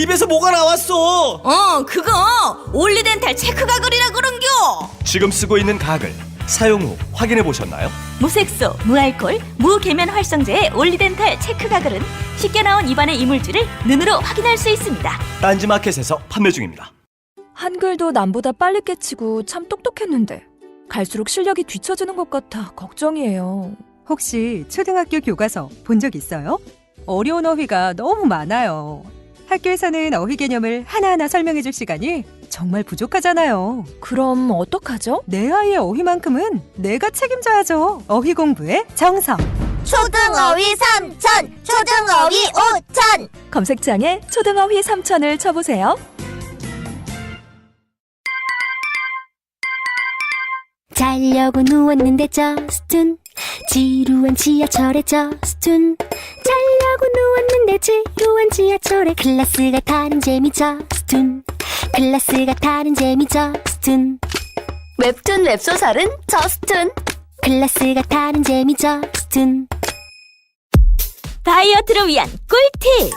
입에서 뭐가 나왔어. 그거 올리덴탈 체크 가글이라 그런겨. 지금 쓰고 있는 가글 사용 후 확인해 보셨나요? 무색소, 무알콜, 무계면 활성제의 올리덴탈 체크 가글은 쉽게 나온 입안의 이물질을 눈으로 확인할 수 있습니다. 딴지마켓에서 판매 중입니다. 한글도 남보다 빨리 깨치고 참 똑똑했는데 갈수록 실력이 뒤처지는 것 같아 걱정이에요. 혹시 초등학교 교과서 본 적 있어요? 어려운 어휘가 너무 많아요. 학교에서는 어휘 개념을 하나하나 설명해 줄 시간이 정말 부족하잖아요. 그럼 어떡하죠? 내 아이의 어휘만큼은 내가 책임져야죠. 어휘 공부의 정성. 초등어휘 3000, 초등어휘 5000. 검색창에 초등어휘 3000을 쳐보세요. 자려고 누웠는데 저스툰 지루한 지하철에 저스툰 자려고 누웠는데 지루한 지하철에 클래스가 다른 재미 저스툰 클래스가 다른 재미 저스툰 웹툰 웹소설은 저스툰 클래스가 다른 재미 저스툰 다이어트를 위한 꿀팁.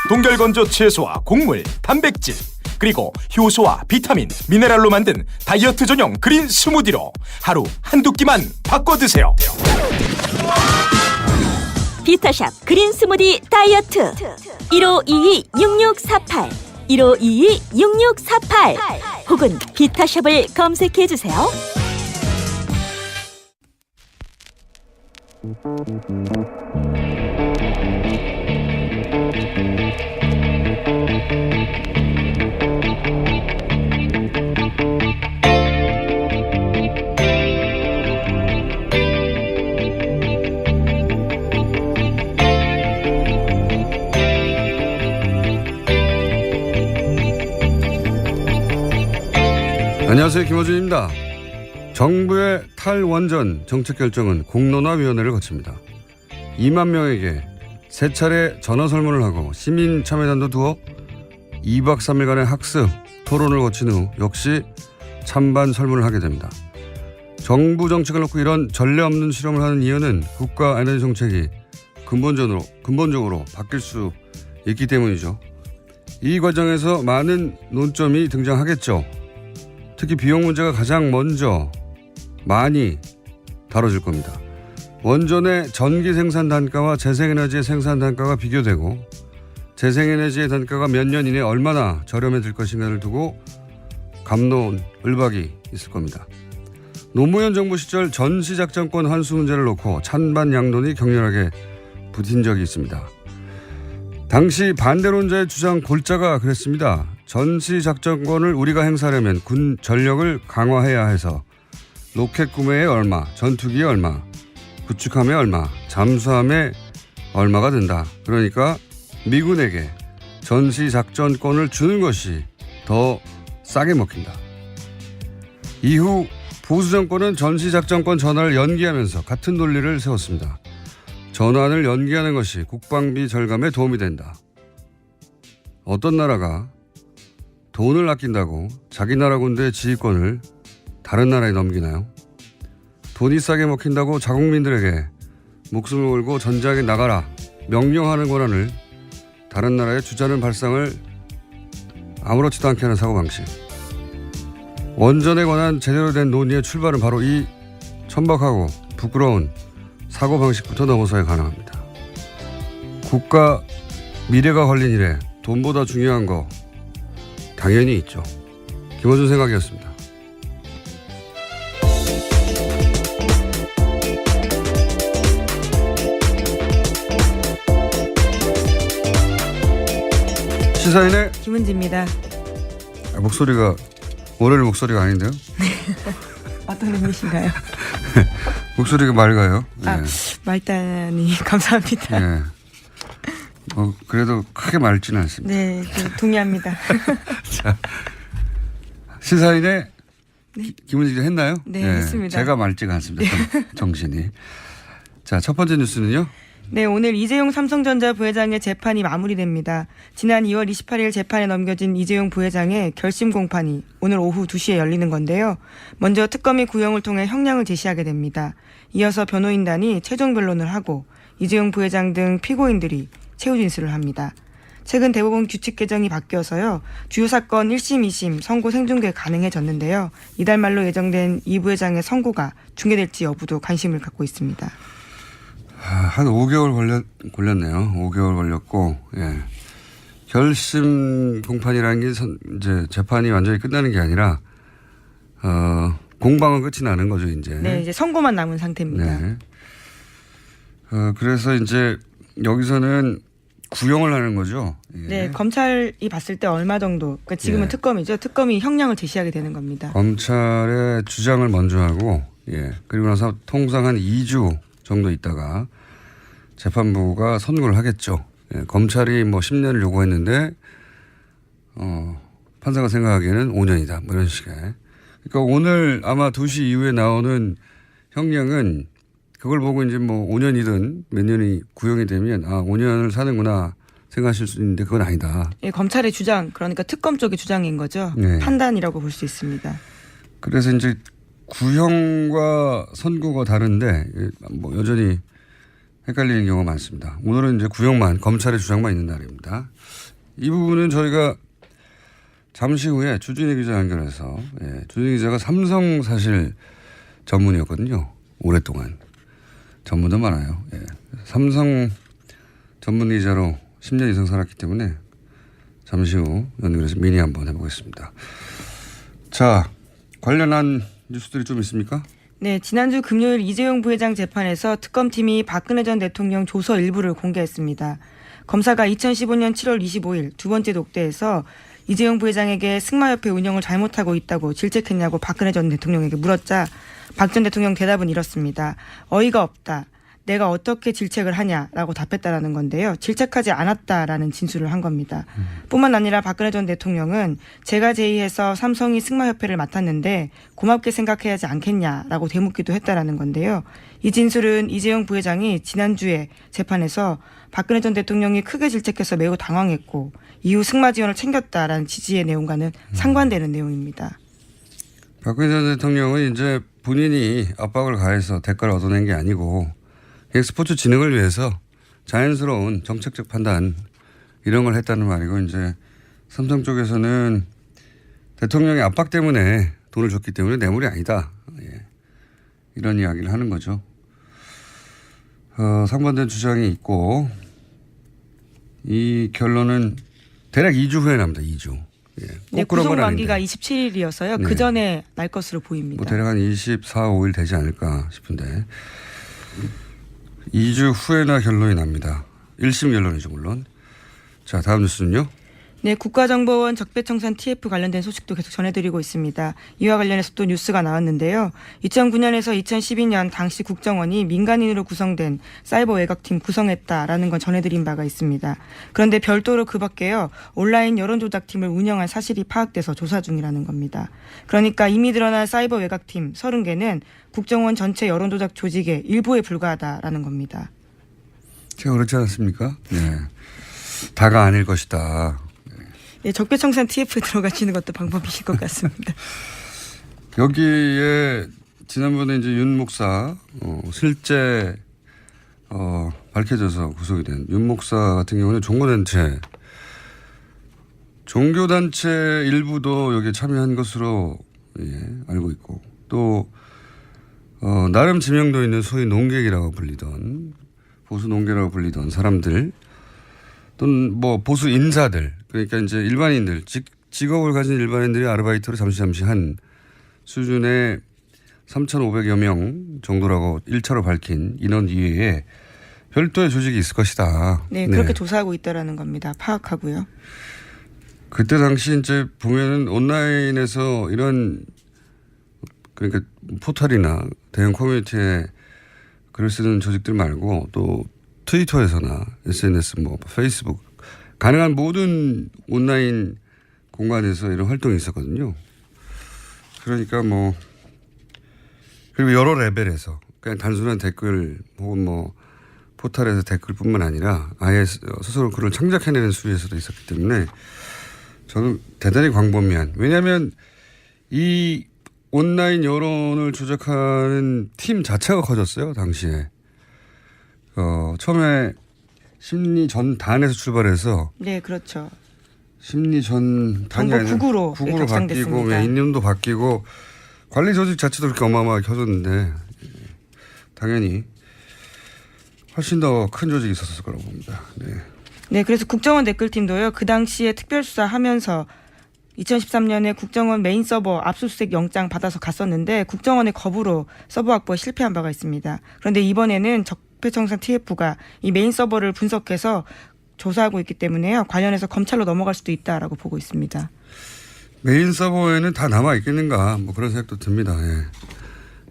동결건조 채소와 곡물, 단백질 그리고 효소와 비타민, 미네랄로 만든 다이어트 전용 그린 스무디로 하루 한두 끼만 바꿔 드세요. 비타샵 그린 스무디 다이어트 1522-6648 1522-6648 혹은 비타샵을 검색해주세요. 안녕하세요, 김어준입니다. 정부의 탈원전 정책 결정은 공론화위원회를 거칩니다. 2만 명에게 3차례 전화설문을 하고 시민 참여단도 두어 2박 3일간의 학습, 토론을 거친 후 역시 찬반 설문을 하게 됩니다. 정부 정책을 놓고 이런 전례 없는 실험을 하는 이유는 국가 에너지 정책이 근본적으로 바뀔 수 있기 때문이죠. 이 과정에서 많은 논점이 등장하겠죠. 특히 비용 문제가 가장 먼저 많이 다뤄질 겁니다. 원전의 전기 생산 단가와 재생에너지의 생산 단가가 비교되고 재생에너지의 단가가 몇 년 이내에 얼마나 저렴해질 것인가를 두고 갑론을박이 있을 겁니다. 노무현 정부 시절 전시작전권 환수 문제를 놓고 찬반 양론이 격렬하게 부딪힌 적이 있습니다. 당시 반대론자의 주장 골자가 그랬습니다. 전시작전권을 우리가 행사하려면 군 전력을 강화해야 해서 로켓 구매에 얼마, 전투기에 얼마, 구축함에 얼마, 잠수함에 얼마가 든다. 그러니까 미군에게 전시작전권을 주는 것이 더 싸게 먹힌다. 이후 보수 정권은 전시작전권 전환을 연기하면서 같은 논리를 세웠습니다. 전환을 연기하는 것이 국방비 절감에 도움이 된다. 어떤 나라가 돈을 아낀다고 자기 나라 군대의 지휘권을 다른 나라에 넘기나요? 돈이 싸게 먹힌다고 자국민들에게 목숨을 걸고 전장에 나가라 명령하는 권한을 다른 나라에 주자는 발상을 아무렇지도 않게 하는 사고방식. 원전에 관한 제대로 된 논의의 출발은 바로 이 천박하고 부끄러운 사고방식부터 넘어서야 가능합니다. 국가 미래가 걸린 일에 돈보다 중요한 거 당연히 있죠. 김어준 생각이었습니다. 시사인의 김은지입니다. 목소리가 월요일 목소리가 아닌데요? 어떤 의미신가요? 목소리가 맑아요. 아, 말단이 감사합니다. 네. 그래도 크게 맑지는 않습니다. 네, 동의합니다. 자, 시사인의 네. 김은지 기자 했나요? 네, 했습니다. 제가 맑지가 않습니다. 정신이. 자, 첫 번째 뉴스는요? 네, 오늘 이재용 삼성전자 부회장의 재판이 마무리됩니다. 지난 2월 28일 재판에 넘겨진 이재용 부회장의 결심 공판이 오늘 오후 2시에 열리는 건데요. 먼저 특검이 구형을 통해 형량을 제시하게 됩니다. 이어서 변호인단이 최종 변론을 하고 이재용 부회장 등 피고인들이 최후 진술을 합니다. 최근 대법원 규칙 개정이 바뀌어서요. 주요 사건 1심, 2심 선고 생중계 가능해졌는데요. 이달 말로 예정된 이 부회장의 선고가 중계될지 여부도 관심을 갖고 있습니다. 한 5개월 걸렸네요. 5개월 걸렸고, 예. 결심 공판이라는 게 이제 재판이 완전히 끝나는 게 아니라, 공방은 끝이 나는 거죠, 이제. 네, 이제 선고만 남은 상태입니다. 네. 그래서 이제 여기서는 구형을 하는 거죠. 예. 네, 검찰이 봤을 때 얼마 정도, 그러니까 지금은 예. 특검이죠. 특검이 형량을 제시하게 되는 겁니다. 검찰의 주장을 먼저 하고, 예. 그리고 나서 통상 한 2주 정도 있다가 재판부가 선고를 하겠죠. 예. 검찰이 뭐 10년을 요구했는데, 판사가 생각하기에는 5년이다. 뭐 이런 식의. 그러니까 오늘 아마 2시 이후에 나오는 형량은 그걸 보고 이제 뭐 5년이든 몇 년이 구형이 되면 5년을 사는구나 생각하실 수 있는데 그건 아니다. 예, 검찰의 주장, 그러니까 특검 쪽의 주장인 거죠. 네. 판단이라고 볼 수 있습니다. 그래서 이제 구형과 선고가 다른데 뭐 여전히 헷갈리는 경우가 많습니다. 오늘은 이제 구형만, 검찰의 주장만 있는 날입니다. 이 부분은 저희가 잠시 후에 주진희 기자 연결해서, 주진희 기자가 삼성 사실 전문이었거든요. 오랫동안. 전문도 많아요. 예. 삼성 전문 기자로 10년 이상 살았기 때문에 잠시 후 연결해서 미니 한번 해보겠습니다. 자, 관련한 뉴스들이 좀 있습니까? 네, 지난주 금요일 이재용 부회장 재판에서 특검팀이 박근혜 전 대통령 조서 일부를 공개했습니다. 검사가 2015년 7월 25일 두 번째 독대에서 이재용 부회장에게 승마협회 운영을 잘못하고 있다고 질책했냐고 박근혜 전 대통령에게 물었자 박 전 대통령 대답은 이렇습니다. 어이가 없다. 내가 어떻게 질책을 하냐라고 답했다라는 건데요. 질책하지 않았다라는 진술을 한 겁니다. 뿐만 아니라 박근혜 전 대통령은 제가 제의해서 삼성이 승마협회를 맡았는데 고맙게 생각해야 하지 않겠냐라고 되묻기도 했다라는 건데요. 이 진술은 이재용 부회장이 지난주에 재판에서 박근혜 전 대통령이 크게 질책해서 매우 당황했고 이후 승마 지원을 챙겼다라는 취지의 내용과는 상반되는 내용입니다. 박근혜 전 대통령은 이제 본인이 압박을 가해서 대가를 얻어낸 게 아니고 스포츠 진흥을 위해서 자연스러운 정책적 판단 이런 걸 했다는 말이고 이제 삼성 쪽에서는 대통령의 압박 때문에 돈을 줬기 때문에 뇌물이 아니다. 예. 이런 이야기를 하는 거죠. 상반된 주장이 있고 이 결론은 대략 2주 후에 납니다. 2주. 예. 네, 구속 만기가 27일이어서요. 네. 그 전에 날 것으로 보입니다. 뭐 대략 한 24, 5일 되지 않을까 싶은데 2주 후에나 결론이 납니다. 1심 결론이죠 물론. 자, 다음 뉴스는요. 네, 국가정보원 적폐청산 TF 관련된 소식도 계속 전해드리고 있습니다. 이와 관련해서 또 뉴스가 나왔는데요. 2009년에서 2012년 당시 국정원이 민간인으로 구성된 사이버 외곽팀 구성했다라는 건 전해드린 바가 있습니다. 그런데 별도로 그 밖에요. 온라인 여론조작팀을 운영한 사실이 파악돼서 조사 중이라는 겁니다. 그러니까 이미 드러난 사이버 외곽팀 30개는 국정원 전체 여론조작 조직의 일부에 불과하다라는 겁니다. 제가 그렇지 않습니까? 네. 다가 아닐 것이다. 예, 적폐청산 TF에 들어가시는 것도 방법이실 것 같습니다. 여기에 지난번에 이제 윤 목사 실제 밝혀져서 구속이 된 윤 목사 같은 경우는 종교단체 일부도 여기에 참여한 것으로 알고 있고 또 나름 지명도 있는 소위 농객이라고 불리던 보수 농객이라고 불리던 사람들 또는 뭐 보수 인사들 그러니까 이제 일반인들 직업을 가진 일반인들이 아르바이트로 잠시 한 수준의 3,500여 명 정도라고 1차로 밝힌 인원 이외에 별도의 조직이 있을 것이다. 네, 그렇게 조사하고 있다라는 겁니다. 파악하고요. 그때 당시 이제 보면은 온라인에서 이런 그러니까 포털이나 대형 커뮤니티에 글을 쓰는 조직들 말고 또 트위터에서나 SNS 뭐 페이스북 가능한 모든 온라인 공간에서 이런 활동이 있었거든요. 그러니까 뭐 그리고 여러 레벨에서 그냥 단순한 댓글 혹은 뭐 포털에서 댓글뿐만 아니라 아예 스스로 글을 창작해내는 수위에서도 있었기 때문에 저는 대단히 광범위한 왜냐하면 이 온라인 여론을 조작하는 팀 자체가 커졌어요 당시에. 처음에 심리 전단에서 출발해서 네, 그렇죠. 심리 전단이 정부 아니라 국으로 바뀌고 격상됐습니다. 이념도 바뀌고 관리 조직 자체도 그렇게 어마어마하게 켜졌는데 당연히 훨씬 더 큰 조직이 있었을 거라고 봅니다. 네. 네, 그래서 국정원 댓글팀도요. 그 당시에 특별수사하면서 2013년에 국정원 메인 서버 압수수색 영장 받아서 갔었는데 국정원의 거부로 서버 확보에 실패한 바가 있습니다. 그런데 이번에는 적폐청산 TF가 이 메인 서버를 분석해서 조사하고 있기 때문에요. 관련해서 검찰로 넘어갈 수도 있다라고 보고 있습니다. 메인 서버에는 다 남아 있겠는가 뭐 그런 생각도 듭니다. 예.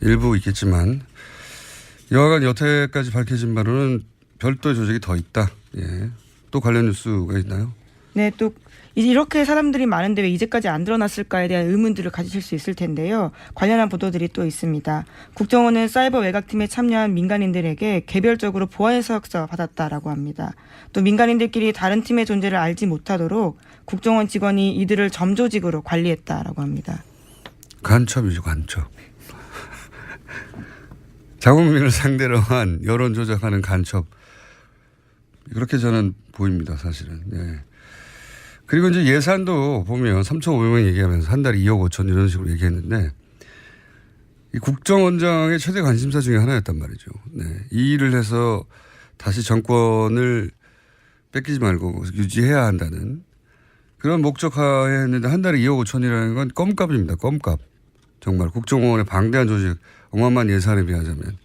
일부 있겠지만 여하간 여태까지 밝혀진 바로는 별도의 조직이 더 있다. 예. 또 관련 뉴스가 있나요? 네, 또 이렇게 사람들이 많은데 왜 이제까지 안 드러났을까에 대한 의문들을 가지실 수 있을 텐데요. 관련한 보도들이 또 있습니다. 국정원은 사이버 외곽팀에 참여한 민간인들에게 개별적으로 보안 서약서 받았다라고 합니다. 또 민간인들끼리 다른 팀의 존재를 알지 못하도록 국정원 직원이 이들을 점조직으로 관리했다라고 합니다. 간첩이죠, 간첩. 자국민을 상대로 한 여론 조작하는 간첩. 그렇게 저는 보입니다, 사실은. 네. 그리고 이제 예산도 보면 3,500명 얘기하면서 한 달에 2억 5천 이런 식으로 얘기했는데 이 국정원장의 최대 관심사 중에 하나였단 말이죠. 네. 이 일을 해서 다시 정권을 뺏기지 말고 유지해야 한다는 그런 목적하에 했는데 한 달에 2억 5천이라는 건 껌값입니다. 껌값. 정말 국정원의 방대한 조직 어마어마한 예산에 비하자면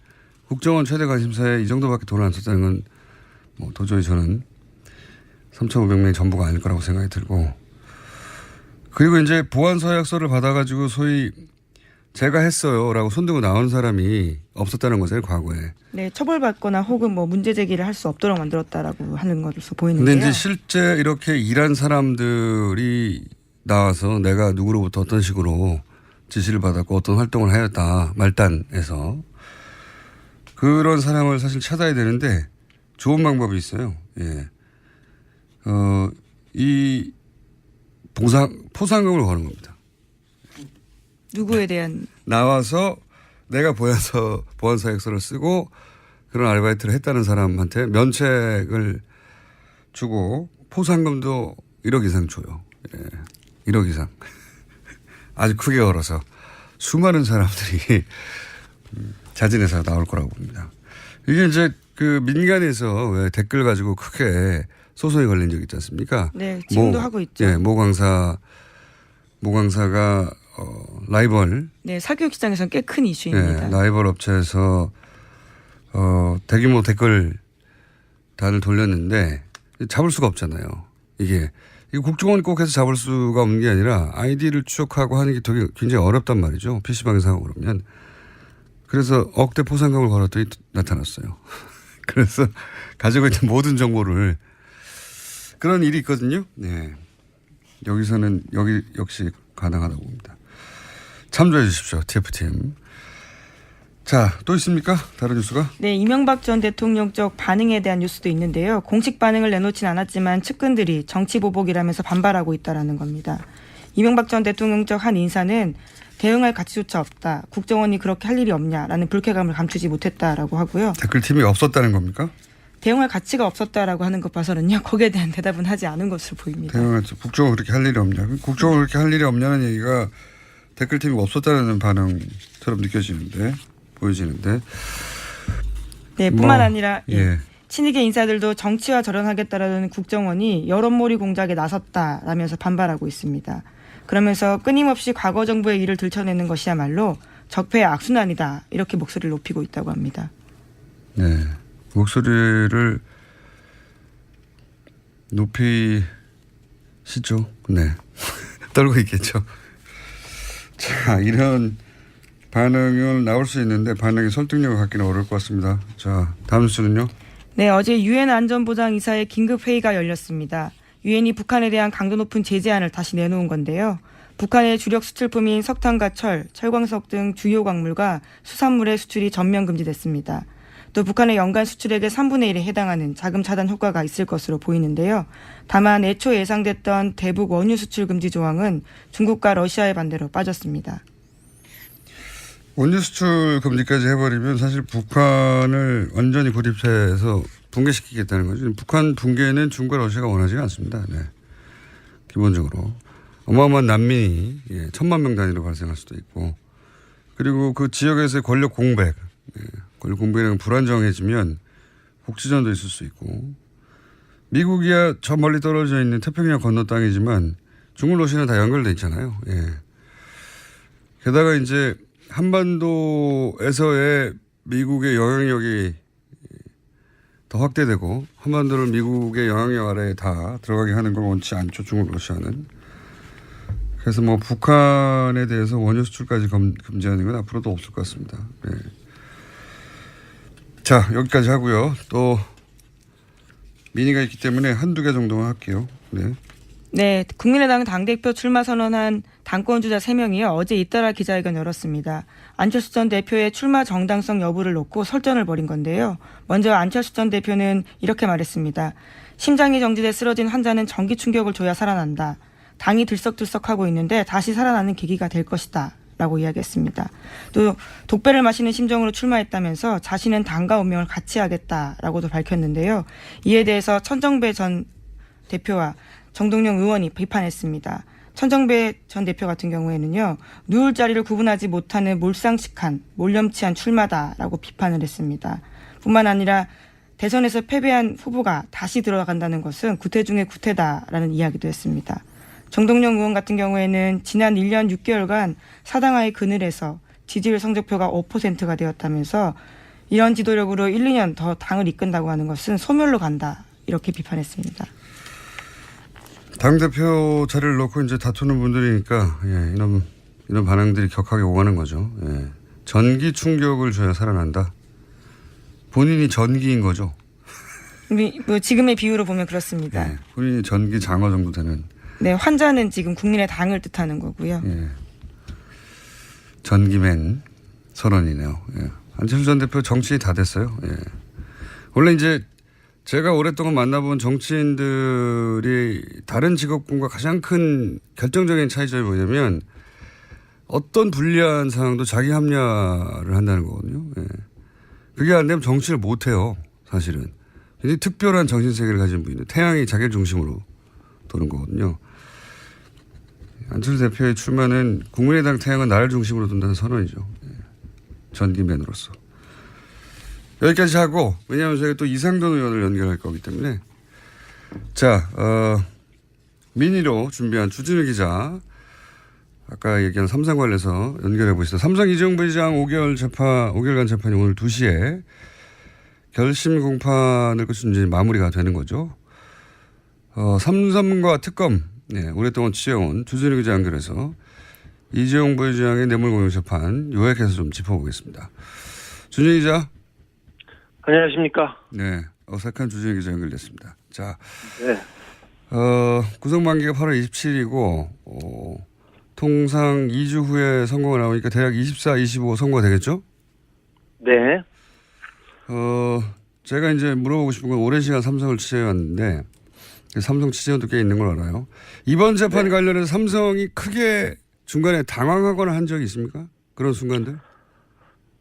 국정원 최대 관심사에 이 정도밖에 돈을 안 썼다는 건 뭐 도저히 저는 3,500명이 전부가 아닐 거라고 생각이 들고 그리고 이제 보안 서약서를 받아가지고 소위 제가 했어요라고 손들고 나오는 사람이 없었다는 거죠, 과거에. 네, 처벌받거나 혹은 뭐 문제 제기를 할 수 없도록 만들었다라고 하는 것으로 보이는데요. 근데 이제 실제 이렇게 일한 사람들이 나와서 내가 누구로부터 어떤 식으로 지시를 받았고 어떤 활동을 하였다 말단에서 그런 사람을 사실 찾아야 되는데 좋은 방법이 있어요. 예. 이 포상금을 거는 겁니다. 누구에 대한 나와서 내가 보안 서약서를 쓰고 그런 아르바이트를 했다는 사람한테 면책을 주고 포상금도 1억 이상 줘요. 예. 1억 이상. 아주 크게 걸어서 수많은 사람들이 자진해서 나올 거라고 봅니다. 이게 이제 그 민간에서 왜 댓글 가지고 크게 소송이 걸린 적 있지 않습니까? 네, 지금도 하고 있죠. 예, 모 강사가 라이벌. 네, 사교육 시장에서는 꽤 큰 이슈입니다. 예, 라이벌 업체에서 대규모 댓글 단을 돌렸는데 잡을 수가 없잖아요. 이게 국정원이 꼭 해서 잡을 수가 없는 게 아니라 아이디를 추적하고 하는 게 되게 굉장히 어렵단 말이죠. PC방에서 하고 그러면. 그래서 억대 포상금을 걸었더니 나타났어요. 그래서 가지고 있는 모든 정보를 그런 일이 있거든요. 네. 여기서는 여기 역시 가능하다고 봅니다. 참조해 주십시오. TF팀. 자, 또 있습니까? 다른 뉴스가? 네, 이명박 전 대통령 쪽 반응에 대한 뉴스도 있는데요. 공식 반응을 내놓진 않았지만 측근들이 정치보복이라면서 반발하고 있다라는 겁니다. 이명박 전 대통령 쪽 한 인사는 대응할 가치조차 없다. 국정원이 그렇게 할 일이 없냐라는 불쾌감을 감추지 못했다라고 하고요. 댓글팀이 없었다는 겁니까? 대응할 가치가 없었다라고 하는 것 봐서는요. 거기에 대한 대답은 하지 않은 것으로 보입니다. 국정원 그렇게 할 일이 없냐. 국정원 그렇게 할 일이 없냐는 얘기가 댓글팀이 없었다는 반응처럼 보여지는데. 네, 뿐만 아니라 예. 친이계 인사들도 정치와 절연하겠다라는 국정원이 여론몰이 공작에 나섰다라면서 반발하고 있습니다. 그러면서 끊임없이 과거 정부의 일을 들춰내는 것이야말로 적폐의 악순환이다. 이렇게 목소리를 높이고 있다고 합니다. 네. 목소리를 높이시죠. 네. 떨고 있겠죠. 자, 이런 반응은 나올 수 있는데 반응이 설득력을 갖기는 어려울 것 같습니다. 자, 다음 뉴스는요. 네, 어제 유엔 안전보장이사의 긴급회의가 열렸습니다. 유엔이 북한에 대한 강도 높은 제재안을 다시 내놓은 건데요. 북한의 주력 수출품인 석탄과 철광석 등 주요 광물과 수산물의 수출이 전면 금지됐습니다. 또 북한의 연간 수출액의 3분의 1에 해당하는 자금 차단 효과가 있을 것으로 보이는데요. 다만 애초 예상됐던 대북 원유 수출 금지 조항은 중국과 러시아의 반대로 빠졌습니다. 원유 수출 금지까지 해버리면 사실 북한을 완전히 고립해서 붕괴시키겠다는 거죠. 북한 붕괴는 중국과 러시아가 원하지 않습니다. 네. 기본적으로. 어마어마한 난민이 1,000만 명 단위로 발생할 수도 있고 그리고 그 지역에서의 권력 공백, 권력 공백이 불안정해지면 국지전도 있을 수 있고 미국이야 저 멀리 떨어져 있는 태평양 건너 땅이지만 중국, 러시아는 다 연결돼 있잖아요. 예. 게다가 이제 한반도에서의 미국의 영향력이 더 확대되고 한반도를 미국의 영향력 아래에 다 들어가게 하는 걸 원치 않죠. 중국, 러시아는. 그래서 뭐 북한에 대해서 원유 수출까지 금지하는 건 앞으로도 없을 것 같습니다. 네. 자, 여기까지 하고요. 또 민의가 있기 때문에 한두 개 정도만 할게요. 네. 네, 국민의당 당대표 출마 선언한 당권주자 3명이요. 어제 잇따라 기자회견 열었습니다. 안철수 전 대표의 출마 정당성 여부를 놓고 설전을 벌인 건데요. 먼저 안철수 전 대표는 이렇게 말했습니다. 심장이 정지돼 쓰러진 환자는 전기 충격을 줘야 살아난다. 당이 들썩들썩하고 있는데 다시 살아나는 계기가 될 것이다. 라고 이야기했습니다. 또 독배를 마시는 심정으로 출마했다면서 자신은 당과 운명을 같이 하겠다라고도 밝혔는데요. 이에 대해서 천정배 전 대표와 정동영 의원이 비판했습니다. 천정배 전 대표 같은 경우에는요. 누울 자리를 구분하지 못하는 몰상식한 몰염치한 출마다라고 비판을 했습니다. 뿐만 아니라 대선에서 패배한 후보가 다시 들어간다는 것은 구태 중의 구태다라는 이야기도 했습니다. 정동영 의원 같은 경우에는 지난 1년 6개월간 사당하의 그늘에서 지지율 성적표가 5%가 되었다면서 이런 지도력으로 1, 2년 더 당을 이끈다고 하는 것은 소멸로 간다. 이렇게 비판했습니다. 당대표 자리를 놓고 이제 다투는 분들이니까 이런 반응들이 격하게 오가는 거죠. 예. 전기 충격을 줘야 살아난다. 본인이 전기인 거죠. 뭐 지금의 비유로 보면 그렇습니다. 예. 본인이 전기 장어 정도 되는. 네, 환자는 지금 국민의 당을 뜻하는 거고요. 예. 전기맨 선언이네요. 예. 안철수 전 대표 정치인이 다 됐어요. 예. 원래 이제 제가 오랫동안 만나본 정치인들이 다른 직업군과 가장 큰 결정적인 차이점이 뭐냐면 어떤 불리한 상황도 자기 합리화를 한다는 거거든요. 예. 그게 안 되면 정치를 못 해요. 사실은. 굉장히 특별한 정신세계를 가진 분인데 태양이 자기를 중심으로 도는 거거든요. 안철수 대표의 출마는 국민의당 태양은 나를 중심으로 둔다는 선언이죠. 예. 전기맨으로서. 여기까지 하고 왜냐하면 저희가 또 이상돈 의원을 연결할 거기 때문에 자 민의로 준비한 주진우 기자 아까 얘기한 삼성 관련해서 연결해 보시죠. 삼성 이재용 부회장 5개월간 재판이 오늘 2시에 결심 공판을 거친 이제 마무리가 되는 거죠. 삼성과 특검 오랫동안 취해온 주진우 기자 연결해서 이재용 부회장의 뇌물공여 재판 요약해서 좀 짚어보겠습니다. 주진우 기자. 안녕하십니까. 네. 어색한 주진우 기자 연결됐습니다. 자. 네. 구속만기가 8월 27일이고, 통상 2주 후에 선고가 나오니까 대략 24, 25 선고가 되겠죠? 네. 제가 이제 물어보고 싶은 건 오랜 시간 삼성을 취재해왔는데, 삼성 취재원도 꽤 있는 걸 알아요. 이번 재판 네. 관련해서 삼성이 크게 중간에 당황하거나 한 적이 있습니까? 그런 순간들?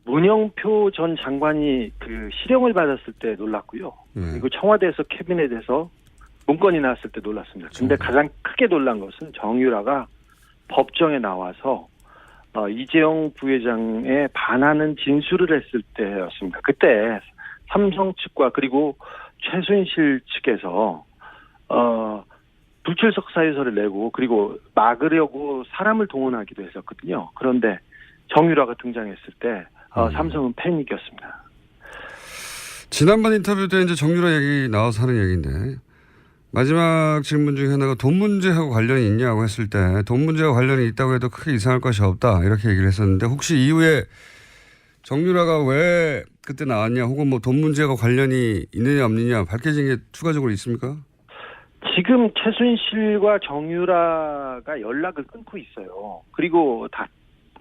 문영표 전 장관이 그 실형을 받았을 때 놀랐고요. 그리고 청와대에서 캐비넷에서 문건이 나왔을 때 놀랐습니다. 근데 가장 크게 놀란 것은 정유라가 법정에 나와서 이재용 부회장에 반하는 진술을 했을 때였습니다. 그때 삼성 측과 그리고 최순실 측에서 불출석 사유서를 내고 그리고 막으려고 사람을 동원하기도 했었거든요. 그런데 정유라가 등장했을 때 삼성은 패닉이었습니다. 지난번 인터뷰 때 이제 정유라 얘기 나와서 하는 얘기인데 마지막 질문 중에 하나가 돈 문제하고 관련이 있냐고 했을 때 돈 문제와 관련이 있다고 해도 크게 이상할 것이 없다 이렇게 얘기를 했었는데 혹시 이후에 정유라가 왜 그때 나왔냐 혹은 뭐 돈 문제와 관련이 있느냐 없느냐 밝혀진 게 추가적으로 있습니까? 지금 최순실과 정유라가 연락을 끊고 있어요. 그리고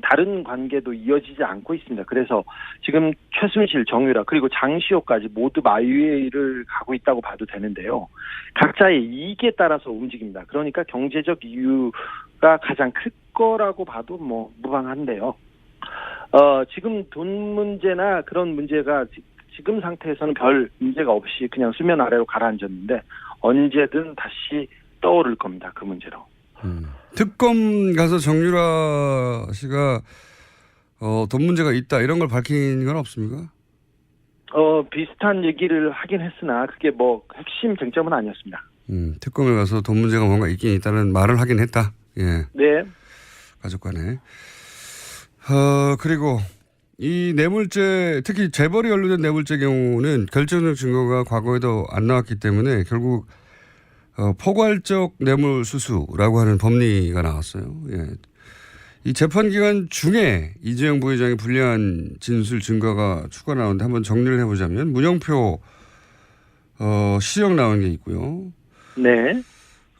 다른 관계도 이어지지 않고 있습니다. 그래서 지금 최순실, 정유라 그리고 장시호까지 모두 마유회를 가고 있다고 봐도 되는데요. 각자의 이익에 따라서 움직입니다. 그러니까 경제적 이유가 가장 클 거라고 봐도 뭐 무방한데요. 지금 돈 문제나 그런 문제가 지금 상태에서는 별 문제가 없이 그냥 수면 아래로 가라앉았는데 언제든 다시 떠오를 겁니다. 그 문제로. 특검 가서 정유라 씨가 돈 문제가 있다 이런 걸 밝힌 건 없습니까? 비슷한 얘기를 하긴 했으나 그게 뭐 핵심 쟁점은 아니었습니다. 특검에 가서 돈 문제가 뭔가 있긴 있다는 말을 하긴 했다. 예. 네. 가족 간에. 그리고 이 뇌물죄, 특히 재벌이 연루된 뇌물죄 경우는 결정적 증거가 과거에도 안 나왔기 때문에 결국 포괄적 뇌물 수수라고 하는 법리가 나왔어요. 예. 이 재판 기간 중에 이재용 부회장의 불리한 진술 증거가 추가 나오는데 한번 정리를 해보자면 문영표 시정 나온 게 있고요. 네.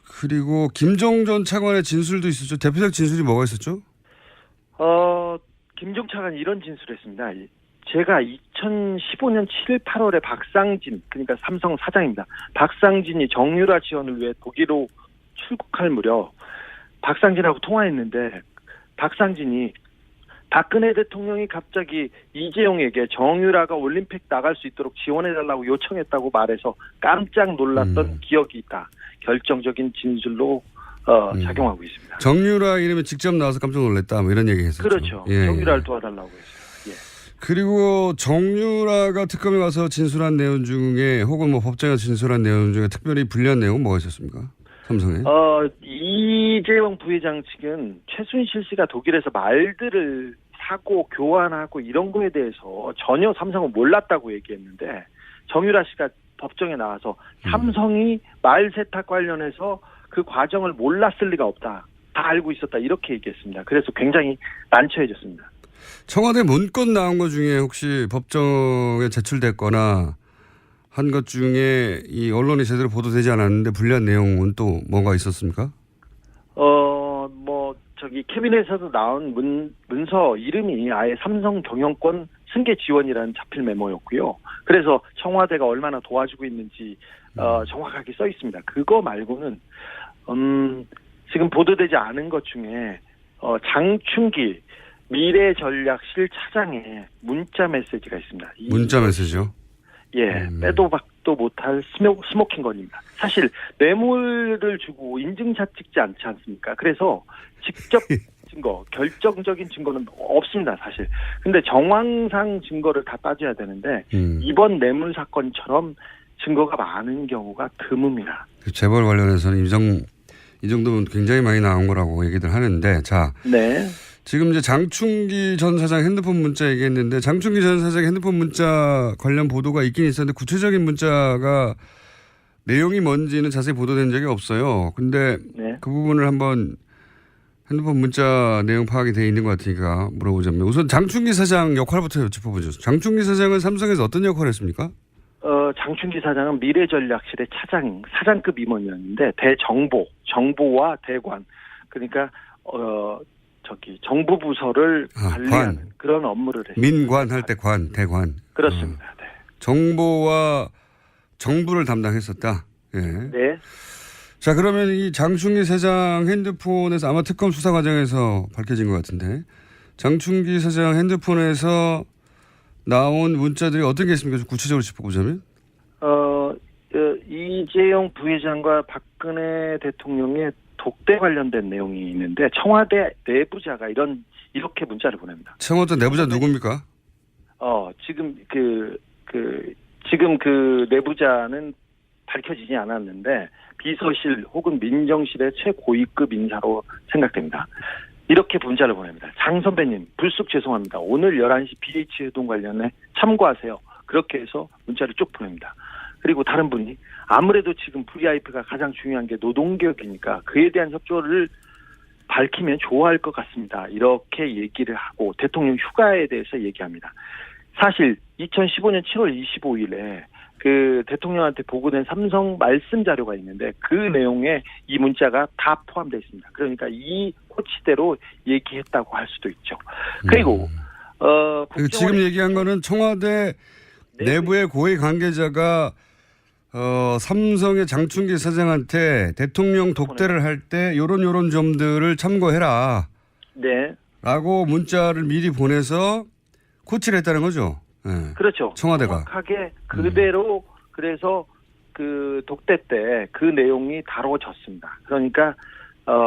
그리고 김종 전 차관의 진술도 있었죠. 대표적 진술이 뭐가 있었죠? 김종 차관이 이런 진술을 했습니다. 제가 2015년 7월 8월에 박상진, 그러니까 삼성 사장입니다. 박상진이 정유라 지원을 위해 독일로 출국할 무렵 박상진하고 통화했는데 박상진이 박근혜 대통령이 갑자기 이재용에게 정유라가 올림픽 나갈 수 있도록 지원해달라고 요청했다고 말해서 깜짝 놀랐던 기억이 있다. 결정적인 진술로 작용하고 있습니다. 정유라 이름이 직접 나와서 깜짝 놀랐다. 뭐 이런 얘기 했었죠. 그렇죠. 예, 정유라를 도와달라고 했어요. 예. 그리고 정유라가 특검에 가서 진술한 내용 중에 혹은 뭐 법정에서 진술한 내용 중에 특별히 불리한 내용은 뭐가 있었습니까? 삼성에. 이재용 부회장 측은 최순실 씨가 독일에서 말들을 사고 교환하고 이런 거에 대해서 전혀 삼성은 몰랐다고 얘기했는데 정유라 씨가 법정에 나와서 삼성이 말 세탁 관련해서 그 과정을 몰랐을 리가 없다. 다 알고 있었다. 이렇게 얘기했습니다. 그래서 굉장히 난처해졌습니다. 청와대 문건 나온 것 중에 혹시 법정에 제출됐거나 한 것 중에 이 언론이 제대로 보도되지 않았는데 불리한 내용은 또 뭐가 있었습니까? 캐비넷에서 나온 문서 이름이 아예 삼성 경영권 승계 지원이라는 자필 메모였고요. 그래서 청와대가 얼마나 도와주고 있는지 정확하게 써 있습니다. 그거 말고는 지금 보도되지 않은 것 중에 장충기 미래전략실 차장의 문자 메시지가 있습니다. 문자 메시지요? 예, 빼도 박도 못할 스모킹건입니다. 사실 뇌물을 주고 인증샷 찍지 않지 않습니까? 그래서 직접 증거, 결정적인 증거는 없습니다, 사실. 근데 정황상 증거를 다 따져야 되는데 이번 뇌물 사건처럼 증거가 많은 경우가 드뭅니다. 재벌 관련해서는 이 정도면 굉장히 많이 나온 거라고 얘기들 하는데, 자. 네. 지금 이제 장충기 전 사장 핸드폰 문자 얘기했는데 장충기 전 사장 핸드폰 문자 관련 보도가 있긴 있었는데 구체적인 문자가 내용이 뭔지는 자세히 보도된 적이 없어요. 근데 네. 그 부분을 한번 핸드폰 문자 내용 파악이 돼 있는 것 같으니까 물어보자면 우선 장충기 사장 역할부터 짚어보죠. 장충기 사장은 삼성에서 어떤 역할을 했습니까? 장충기 사장은 미래전략실의 사장급 임원이었는데 정보와 대관, 그러니까 정부 부서를 관리하는 그런 업무를 했습니다. 민관 할 때 대관. 그렇습니다. 네. 정보와 정부를 담당했었다. 예. 네. 자, 그러면 이 장충기 사장 핸드폰에서 아마 특검 수사 과정에서 밝혀진 것 같은데 장충기 사장 핸드폰에서 나온 문자들이 어떤 게 있습니까? 좀 구체적으로 짚어보자면. 이재용 부회장과 박근혜 대통령의 독대 관련된 내용이 있는데 청와대 내부자가 이렇게 문자를 보냅니다. 청와대 내부자 누굽니까? 지금 지금 그 내부자는 밝혀지지 않았는데 비서실 혹은 민정실의 최고위급 인사로 생각됩니다. 이렇게 문자를 보냅니다. 장 선배님, 불쑥 죄송합니다. 오늘 11시 BH 회동 관련해 참고하세요. 그렇게 해서 문자를 쭉 보냅니다. 그리고 다른 분이 아무래도 지금 VIP가 가장 중요한 게 노동개혁이니까 그에 대한 협조를 밝히면 좋아할 것 같습니다. 이렇게 얘기를 하고 대통령 휴가에 대해서 얘기합니다. 사실 2015년 7월 25일에 그 대통령한테 보고된 삼성 말씀 자료가 있는데 그 내용에 이 문자가 다 포함되어 있습니다. 그러니까 이 코치대로 얘기했다고 할 수도 있죠. 그리고 지금 얘기한 거는 청와대 내부의 고위 관계자가 삼성의 장충기 사장한테 대통령 독대를 할 때 요런 점들을 참고해라. 네. 라고 문자를 미리 보내서 코치를 했다는 거죠. 예. 그렇죠. 청와대가. 정확하게 그대로 그래서 그 독대 때 그 내용이 다뤄졌습니다. 그러니까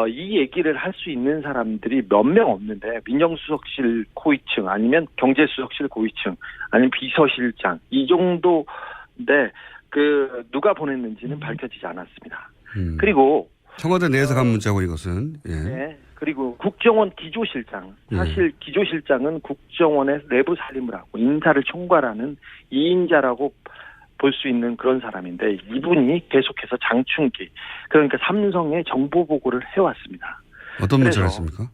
이 얘기를 할 수 있는 사람들이 몇 명 없는데 민정수석실 고위층 아니면 경제수석실 고위층 아니면 비서실장 이 정도인데 그 누가 보냈는지는 밝혀지지 않았습니다. 그리고 청와대 내에서 간 문자고 이것은. 예. 네. 그리고 국정원 기조실장 사실 기조실장은 국정원의 내부 살림을 하고 인사를 총괄하는 2인자라고 볼 수 있는 그런 사람인데 이분이 계속해서 장충기 그러니까 삼성의 정보 보고를 해왔습니다. 어떤 문자가 있습니까?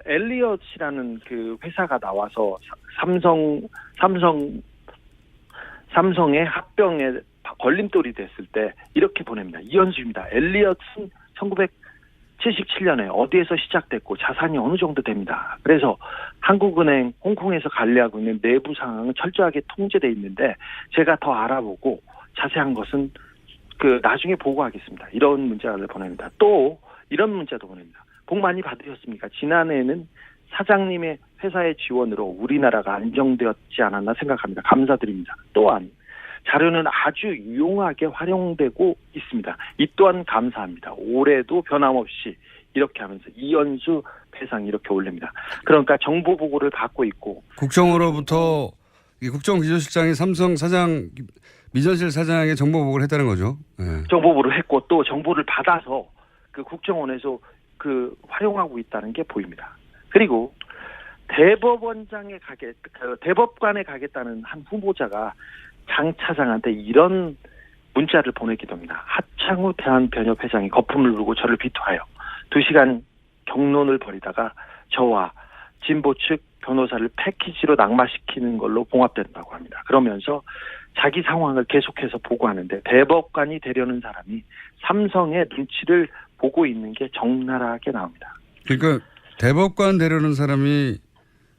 엘리엇이라는 그 회사가 나와서 삼성의 합병에 걸림돌이 됐을 때 이렇게 보냅니다. 이현수입니다. 엘리엇은 1977년에 어디에서 시작됐고 자산이 어느 정도 됩니다. 그래서 한국은행 홍콩에서 관리하고 있는 내부 상황은 철저하게 통제돼 있는데 제가 더 알아보고 자세한 것은 그 나중에 보고하겠습니다. 이런 문자를 보냅니다. 또 이런 문자도 보냅니다. 복 많이 받으셨습니까? 지난해에는 사장님의 회사의 지원으로 우리나라가 안정되었지 않았나 생각합니다. 감사드립니다. 또한 자료는 아주 유용하게 활용되고 있습니다. 이 또한 감사합니다. 올해도 변함없이 이렇게 하면서 이현수 배상 이렇게 올립니다. 그러니까 정보 보고를 받고 있고 국정으로부터 이 국정기조실장이 삼성 사장 미전실 사장에게 정보 보고를 했다는 거죠. 예. 정보 보고를 했고 또 정보를 받아서 그 국정원에서 그 활용하고 있다는 게 보입니다. 그리고 대법관에 가겠다는 한 후보자가 장 차장한테 이런 문자를 보내기도 합니다. 하창우 대한변협회장이 거품을 누르고 저를 비토하여 2시간 경론을 벌이다가 저와 진보 측 변호사를 패키지로 낙마시키는 걸로 봉합된다고 합니다. 그러면서 자기 상황을 계속해서 보고하는데 대법관이 되려는 사람이 삼성의 눈치를 보고 있는 게 적나라하게 나옵니다. 그러니까 대법관 되려는 사람이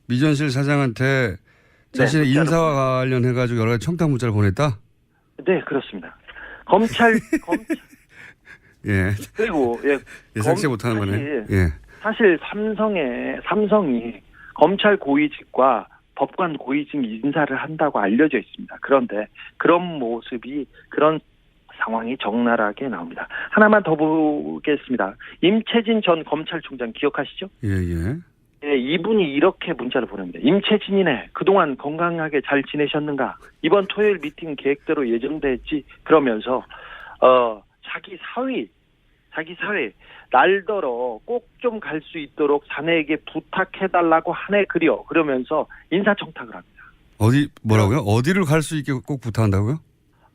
미전실 사장한테 자신의 네, 인사와 관련해가지고 여러 가지 청탁 문자를 보냈다? 네, 그렇습니다. 검찰 예. 그리고 예상치 못하는 거네. 예. 사실 삼성이 검찰 고위직과 법관 고위직 인사를 한다고 알려져 있습니다. 그런데 그런 모습이 그런 상황이 적나라하게 나옵니다. 하나만 더 보겠습니다. 임채진 전 검찰총장 기억하시죠? 예. 예, 이분이 이렇게 문자를 보냅니다. 임채진이네. 그동안 건강하게 잘 지내셨는가? 이번 토요일 미팅 계획대로 예정돼 있지? 그러면서 자기 사위 날더러 꼭 좀 갈 수 있도록 자네에게 부탁해달라고 하네 그려. 그러면서 인사청탁을 합니다. 뭐라고요? 어디를 갈 수 있게 꼭 부탁한다고요?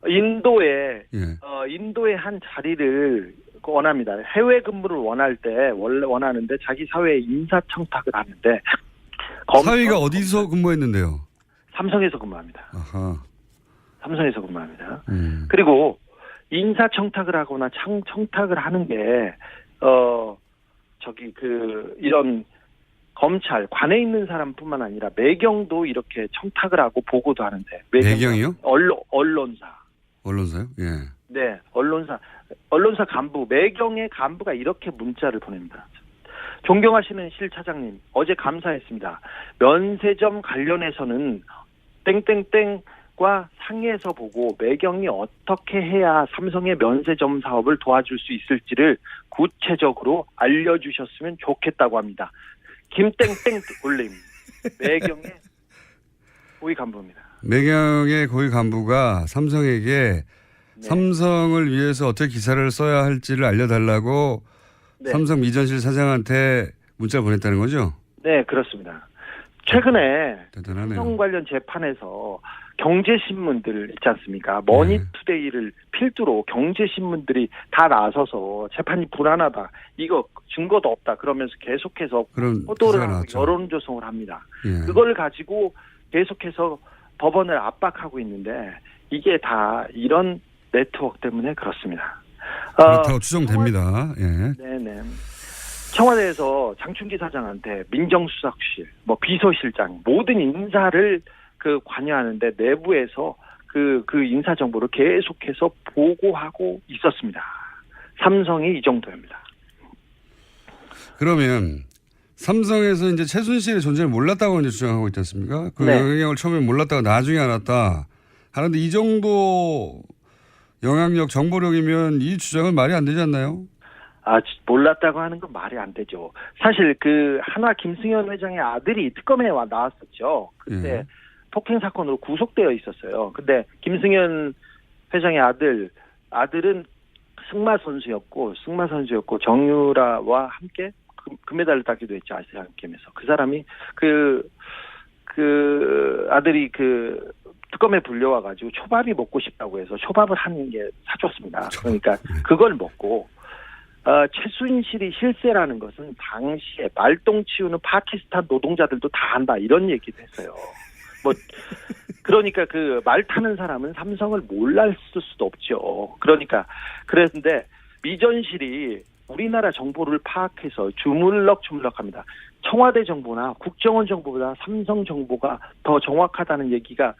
인도에 예. 인도의 한 자리를 원합니다. 해외 근무를 원할 때 원래 원하는데 자기 사회에 인사청탁을 하는데 사위가 어디서 근무했는데요? 삼성에서 근무합니다. 아하. 삼성에서 근무합니다. 그리고 인사청탁을 하거나 청탁을 하는 게 이런 검찰 관에 있는 사람뿐만 아니라 매경도 이렇게 청탁을 하고 보고도 하는데 매경이요? 언론사요? 예. 네, 언론사 간부 매경의 간부가 이렇게 문자를 보냅니다. 존경하시는 실 차장님, 어제 감사했습니다. 면세점 관련해서는 땡땡땡과 상의해서 보고 매경이 어떻게 해야 삼성의 면세점 사업을 도와줄 수 있을지를 구체적으로 알려주셨으면 좋겠다고 합니다. 김땡땡 올림 매경의 고위 간부입니다. 매경의 고위 간부가 삼성에게 삼성을 위해서 어떻게 기사를 써야 할지를 알려달라고 삼성 미전실 사장한테 문자를 보냈다는 거죠? 네, 그렇습니다. 최근에 대단하네요. 삼성 관련 재판에서 경제신문들 있지 않습니까? 머니투데이를 필두로 경제신문들이 다 나서서 재판이 불안하다. 이거 증거도 없다. 그러면서 계속해서 호도를 하고 여론 조성을 합니다. 예. 그걸 가지고 계속해서 법원을 압박하고 있는데 이게 다 이런 네트워크 때문에 그렇습니다. 그렇다고 추정됩니다. 예. 네네. 청와대에서 장충기 사장한테 민정수석실, 비서실장 모든 인사를 관여하는데 내부에서 그 인사 정보를 계속해서 보고하고 있었습니다. 삼성이 이 정도입니다. 그러면 삼성에서 이제 최순실의 존재를 몰랐다고 이제 주장하고 있지 않습니까? 그 네. 영향력을 처음에 몰랐다가 나중에 알았다 하는데 이 정도 영향력, 정보력이면 이 주장은 말이 안 되지 않나요? 몰랐다고 하는 건 말이 안 되죠. 사실 그 한화 김승현 회장의 아들이 특검에 나왔었죠. 그때 예. 폭행 사건으로 구속되어 있었어요. 근데 김승현 회장의 아들은 승마 선수였고 정유라와 함께 금메달을 따기도 했죠. 아시안 게임에서. 그 사람이 그 아들이 그 특검에 불려와가지고 초밥이 먹고 싶다고 해서 초밥을 한 개 사줬습니다. 그러니까 그걸 먹고 최순실이 실세라는 것은 당시에 말똥 치우는 파키스탄 노동자들도 다 한다 이런 얘기도 했어요. 그러니까 그 말 타는 사람은 삼성을 몰랐을 수도 없죠. 그랬는데 미전실이 우리나라 정보를 파악해서 주물럭주물럭합니다. 청와대 정보나 국정원 정보보다 삼성 정보가 더 정확하다는 얘기가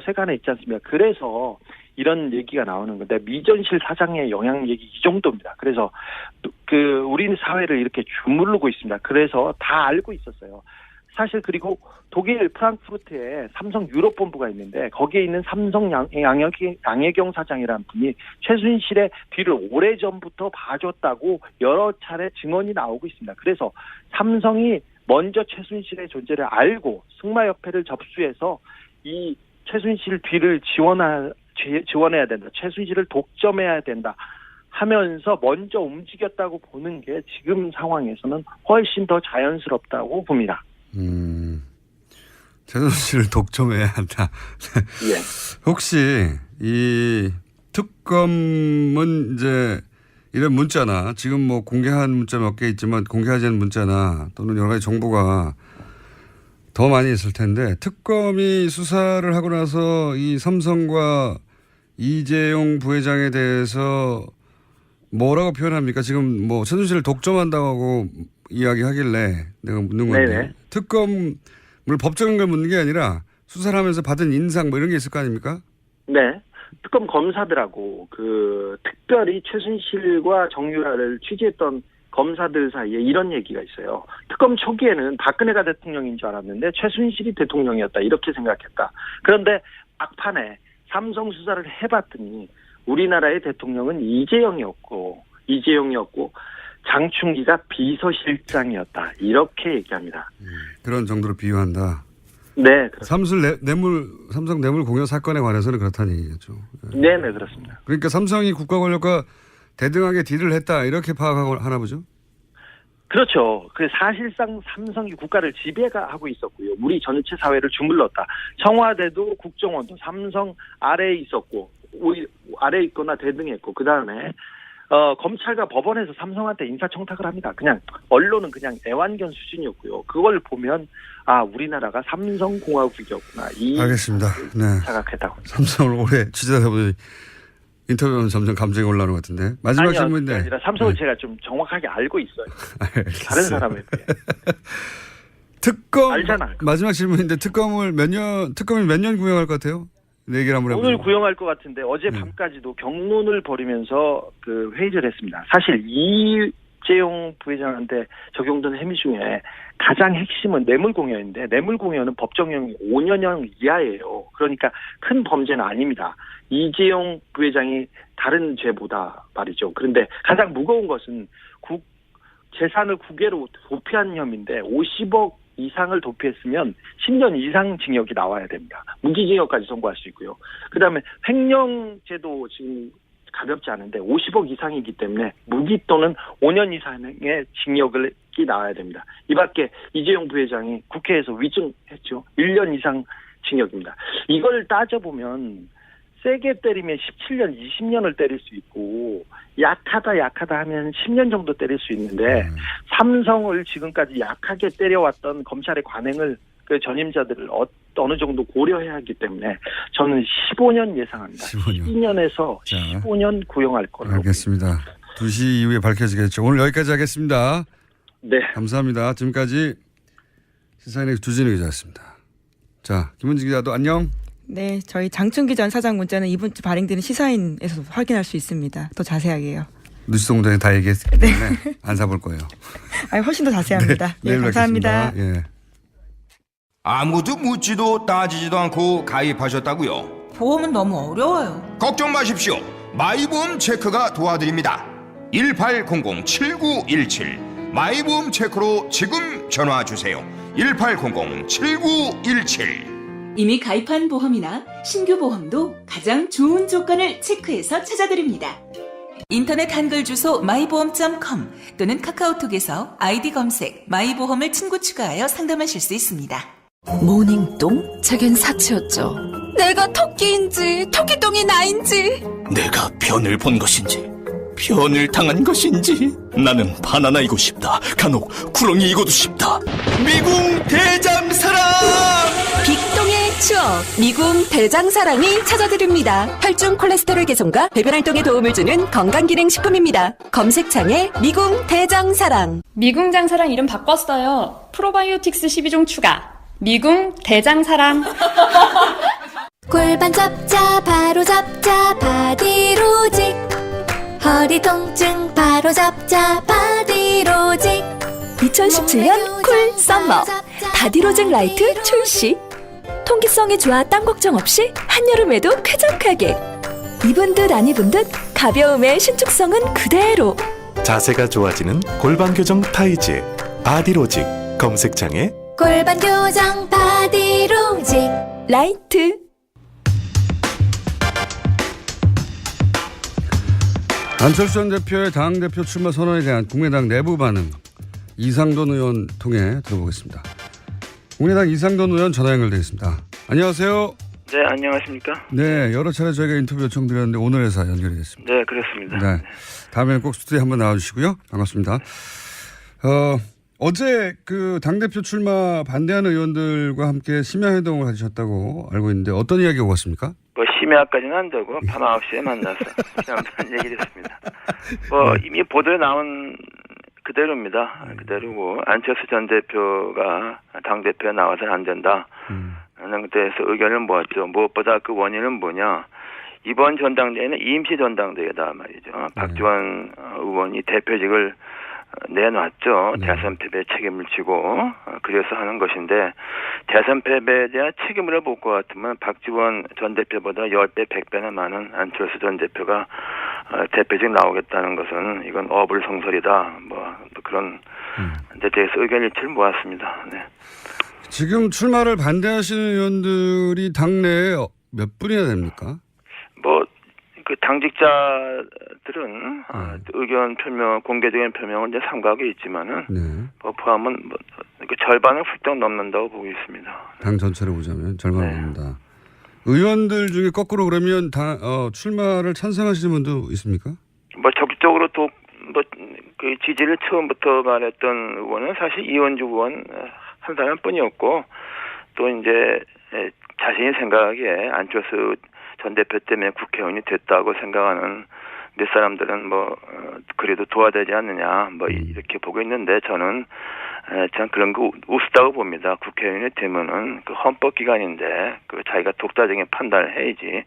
세간에 있지 않습니까? 그래서 이런 얘기가 나오는 건데 미전실 사장의 영향 얘기 이 정도입니다. 그래서 우리 사회를 이렇게 주무르고 있습니다. 그래서 다 알고 있었어요. 사실 그리고 독일 프랑크푸르트에 삼성 유럽 본부가 있는데 거기에 있는 삼성 양혜경 사장이라는 분이 최순실의 뒤를 오래전부터 봐줬다고 여러 차례 증언이 나오고 있습니다. 그래서 삼성이 먼저 최순실의 존재를 알고 승마협회를 접수해서 이 최순실 뒤를 지원해야 된다. 최순실을 독점해야 된다. 하면서 먼저 움직였다고 보는 게 지금 상황에서는 훨씬 더 자연스럽다고 봅니다. 최순실을 독점해야 한다. 예. 혹시 이 특검은 이제 이런 문자나 지금 뭐 공개한 문자 몇 개 있지만 공개하지 않은 문자나 또는 여러 가지 정보가 더 많이 있을 텐데 특검이 수사를 하고 나서 이 삼성과 이재용 부회장에 대해서 뭐라고 표현합니까? 지금 뭐 최순실을 독점한다고 이야기하길래 내가 묻는 건데 네네. 특검을 법적인 걸 묻는 게 아니라 수사를 하면서 받은 인상 뭐 이런 게 있을 거 아닙니까? 네. 특검 검사들하고 특별히 최순실과 정유라를 취재했던 검사들 사이에 이런 얘기가 있어요. 특검 초기에는 박근혜가 대통령인 줄 알았는데 최순실이 대통령이었다 이렇게 생각했다. 그런데 막판에 삼성 수사를 해봤더니 우리나라의 대통령은 이재용이었고 장충기가 비서실장이었다 이렇게 얘기합니다. 그런 정도로 비유한다. 네, 삼성 뇌물 공여 사건에 관해서는 그렇다는 얘기겠죠. 네, 그렇습니다. 그러니까 삼성이 국가 권력과 대등하게 딜을 했다 이렇게 파악하나 보죠? 그렇죠. 사실상 삼성이 국가를 지배하고 있었고요. 우리 전체 사회를 주물렀다. 청와대도 국정원도 삼성 아래에 있었고 아래에 있거나 대등했고 그다음에 검찰과 법원에서 삼성한테 인사청탁을 합니다. 그냥 언론은 그냥 애완견 수준이었고요. 그걸 보면 우리나라가 삼성공화국이었구나. 알겠습니다. 네. 생각했다고. 삼성을 오래 취재하다 보니 인터뷰는 점점 감정이 올라오는 것 같은데. 마지막 질문인데. 아니라 삼성을 제가 좀 정확하게 알고 있어요. 다른 사람에 비해. 특검. 알잖아. 마지막 질문인데 특검이 몇 년 구형할 것 같아요? 내 얘기를 한번 해보죠. 오늘 구형할 것 같은데 어제 밤까지도 경론을 벌이면서 회의를 했습니다. 사실 이재용 부회장한테 적용된 혐의 중에 가장 핵심은 뇌물공여인데 뇌물공여는 법정형이 5년형 이하예요. 그러니까 큰 범죄는 아닙니다. 이재용 부회장이 다른 죄보다 말이죠. 그런데 가장 무거운 것은 재산을 국외로 도피한 혐의인데 50억 이상을 도피했으면 10년 이상 징역이 나와야 됩니다. 무기징역까지 선고할 수 있고요. 그다음에 횡령죄도 지금 가볍지 않은데 50억 이상이기 때문에 무기 또는 5년 이상의 징역이 나와야 됩니다. 이 밖에 이재용 부회장이 국회에서 위증했죠. 1년 이상 징역입니다. 이걸 따져보면 세게 때리면 17년, 20년을 때릴 수 있고 약하다 하면 10년 정도 때릴 수 있는데 삼성을 지금까지 약하게 때려왔던 검찰의 관행을 전임자들을 어느 정도 고려해야 하기 때문에 저는 15년 예상합니다. 12년에서 15년 구형할 거라고. 알겠습니다. 2시 이후에 밝혀지겠죠. 오늘 여기까지 하겠습니다. 네. 감사합니다. 지금까지 시사인의 주진우 기자였습니다. 자, 김은지 기자도 안녕. 네, 저희 장충기 전 사장 문자는 이번 주 발행되는 시사인에서 확인할 수 있습니다. 더 자세하게요. 뉴스 공장에 다 얘기했기 때문에 안 사볼 거예요. 아니, 훨씬 더 자세합니다. 예, 내일 감사합니다. 뵙겠습니다. 예. 아무도 묻지도 따지지도 않고 가입하셨다고요? 보험은 너무 어려워요. 걱정 마십시오. 마이보험 체크가 도와드립니다. 1800-7917 마이보험 체크로 지금 전화 주세요. 1800-7917 이미 가입한 보험이나 신규 보험도 가장 좋은 조건을 체크해서 찾아드립니다. 인터넷 한글 주소 마이보험.com 또는 카카오톡에서 아이디 검색 마이보험을 친구 추가하여 상담하실 수 있습니다. 모닝똥? 제겐 사치였죠. 내가 토끼인지 토끼똥이 나인지. 내가 변을 본 것인지 변을 당한 것인지 나는 바나나이고 싶다. 간혹 구렁이이고도 싶다. 미궁 대장사랑! 빅똥의 추억 미궁 대장사랑이 찾아드립니다. 혈중 콜레스테롤 개선과 배변 활동에 도움을 주는 건강기능식품입니다. 검색창에 미궁 대장사랑. 미궁 장사랑 이름 바꿨어요. 프로바이오틱스 12종 추가. 미궁 대장사랑. 골반 잡자 바로 잡자 바디로직. 허리 통증 바로 잡자 바디로직. 2017년 쿨 썸머 바디로직 라이트 출시. 통기성이 좋아 땀 걱정 없이 한여름에도 쾌적하게. 입은 듯 안 입은 듯 가벼움의 신축성은 그대로. 자세가 좋아지는 골반 교정 타이즈 바디로직 검색창에 골반 교정 바디로직. 라이트. 안철수 전 대표의 당대표 출마 선언에 대한 국민의당 내부 반응 이상돈 의원 통해 들어보겠습니다. 국민의당 이상돈 의원 전화 연결되겠습니다. 안녕하세요. 네, 안녕하십니까? 네, 여러 차례 저희가 인터뷰 요청드렸는데 오늘에서 연결이 됐습니다. 네, 그렇습니다. 네, 다음에는 꼭 스튜디오에 한번 나와주시고요. 반갑습니다. 어제 그 당대표 출마 반대하는 의원들과 함께 심야회동을 가지셨다고 알고 있는데 어떤 이야기가 오갔습니까? 뭐 심야까지는 안 되고 밤 9시에 만나서 그냥 얘기를 했습니다. 이미 보도에 나온 그대로입니다. 그대로고 안철수 전 대표가 당대표에 나와서는 안 된다. 하는 데에서 의견을 모았죠. 무엇보다 그 원인은 뭐냐. 이번 전당대회는 임시 전당대회다 말이죠. 박지원 의원이 대표직을 내놨죠. 대선 패배 책임을 지고 그래서 하는 것인데 대선 패배에 대한 책임을 볼 것 같으면 박지원 전 대표보다 10배, 100배나 많은 안철수 전 대표가 대표직 나오겠다는 것은 이건 어불성설이다. 그런 데 대해서 의견 일치를 모았습니다. 네. 지금 출마를 반대하시는 의원들이 당내에 몇 분이나 됩니까? 그 당직자들은 의견 표명, 공개적인 표명을 이제 삼가하고 있지만은 포함은 그 절반을 훌쩍 넘는다고 보고 있습니다. 당 전체를 보자면 절반을 넘는다. 의원들 중에 거꾸로 그러면 출마를 찬성하시는 분도 있습니까? 적극적으로 그 지지를 처음부터 말했던 의원은 사실 이원주 의원 한 사람뿐이었고 또 이제 자신이 생각하기에 안철수 전 대표 때문에 국회의원이 됐다고 생각하는 몇 사람들은 그래도 도와되지 않느냐 이렇게 보고 있는데 저는 참 그런 거 우스다고 봅니다. 국회의원이 되면은 그 헌법기관인데 그 자기가 독자적인 판단을 해야지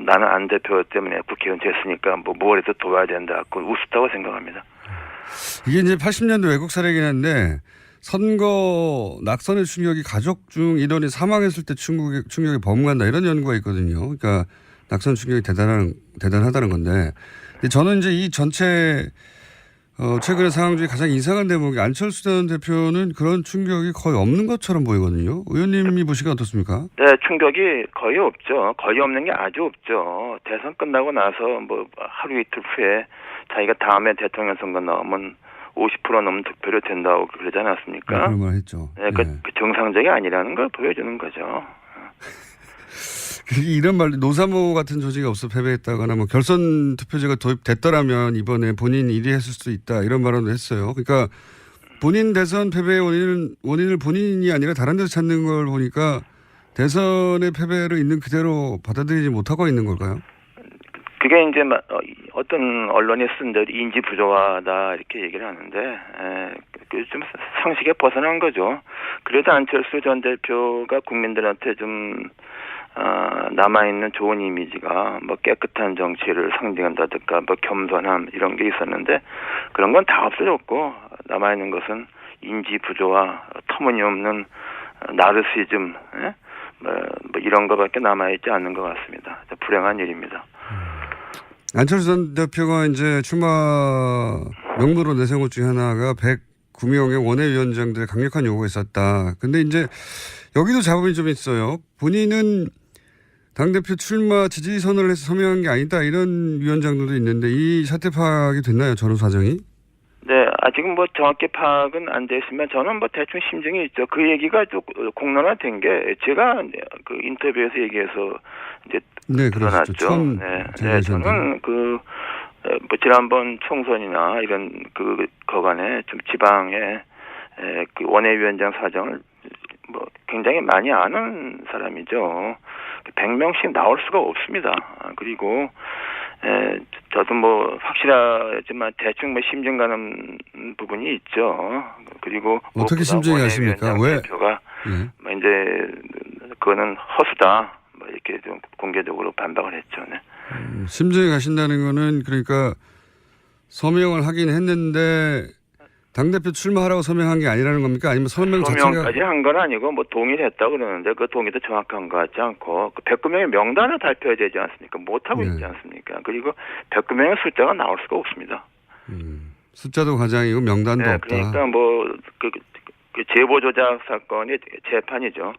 나는 안 대표 때문에 국회의원 됐으니까 뭘 해도 도와야 된다. 그건 우스다고 생각합니다. 이게 이제 80년대 외국 사례이긴 한데 선거 낙선의 충격이 가족 중 일원이 사망했을 때 충격이 범간다 이런 연구가 있거든요. 그러니까 낙선 충격이 대단하다는 건데 저는 이제 이 전체 최근의 상황 중에 가장 이상한 대목이 안철수 전 대표는 그런 충격이 거의 없는 것처럼 보이거든요. 의원님이 보시기에 어떻습니까? 네, 충격이 거의 없죠. 거의 없는 게 아주 없죠. 대선 끝나고 나서 하루 이틀 후에 자기가 다음에 대통령 선거 나오면 50% 넘는 득표를 된다고 그러지 않았습니까? 그런 말 했죠. 네, 그 정상적이 아니라는 걸 보여주는 거죠. 이런 말, 노사모 같은 조직이 없어 패배했다거나 결선 투표제가 도입됐더라면 이번에 본인이 1위 했을 수도 있다 이런 발언도 했어요. 그러니까 본인 대선 패배의 원인을 본인이 아니라 다른 데서 찾는 걸 보니까 대선의 패배를 있는 그대로 받아들이지 못하고 있는 걸까요? 그게 이제 어떤 언론이 쓴 대로 인지 부조하다 이렇게 얘기를 하는데 좀 상식에 벗어난 거죠. 그래도 안철수 전 대표가 국민들한테 좀 남아있는 좋은 이미지가 뭐 깨끗한 정치를 상징한다든가 뭐 겸손함 이런 게 있었는데 그런 건 다 없어졌고 남아있는 것은 인지 부조와 터무니없는 나르시즘 뭐 이런 거밖에 남아있지 않는 것 같습니다. 불행한 일입니다. 안철수 전 대표가 이제 출마 명분으로 내세운 것 중에 하나가 109명의 원외위원장들의 강력한 요구가 있었다. 근데 이제 여기도 잡음이 좀 있어요. 본인은 당대표 출마 지지 선언을 해서 서명한 게 아니다. 이런 위원장들도 있는데 이 사태 파악이 됐나요? 전후 사정이? 네, 아직은 뭐 정확히 파악은 안 됐으면 저는 뭐 대충 심증이 있죠. 그 얘기가 좀 공론화된 게 제가 그 인터뷰에서 얘기해서 이제 드러났죠. 네, 저는 뭐 지난번 총선이나 이런 거간에 좀 지방의 그 원외위원장 사정을 뭐 굉장히 많이 아는 사람이죠. 100명씩 나올 수가 없습니다. 그리고 저도 뭐 확실하지만 대충 뭐 심증 가는 부분이 있죠. 그리고 어떻게 심증이 가십니까? 왜? 대표가 뭐 이제 그거는 허수다. 뭐 이렇게 좀 공개적으로 반박을 했죠. 네. 심증이 가신다는 거는 그러니까 서명을 하긴 했는데 당대표 출마하라고 서명한 게 아니라는 겁니까? 아니면 서명까지 한 건 아니고 뭐 동의를 했다고 그러는데 그 동의도 정확한 것 같지 않고 그 109명의 명단을 발표해야 되지 않습니까? 못하고 있지 않습니까? 그리고 109명의 숫자가 나올 수가 없습니다. 숫자도 과장이고 명단도 없다. 그러니까 뭐 그 제보 조작 사건이 재판이죠.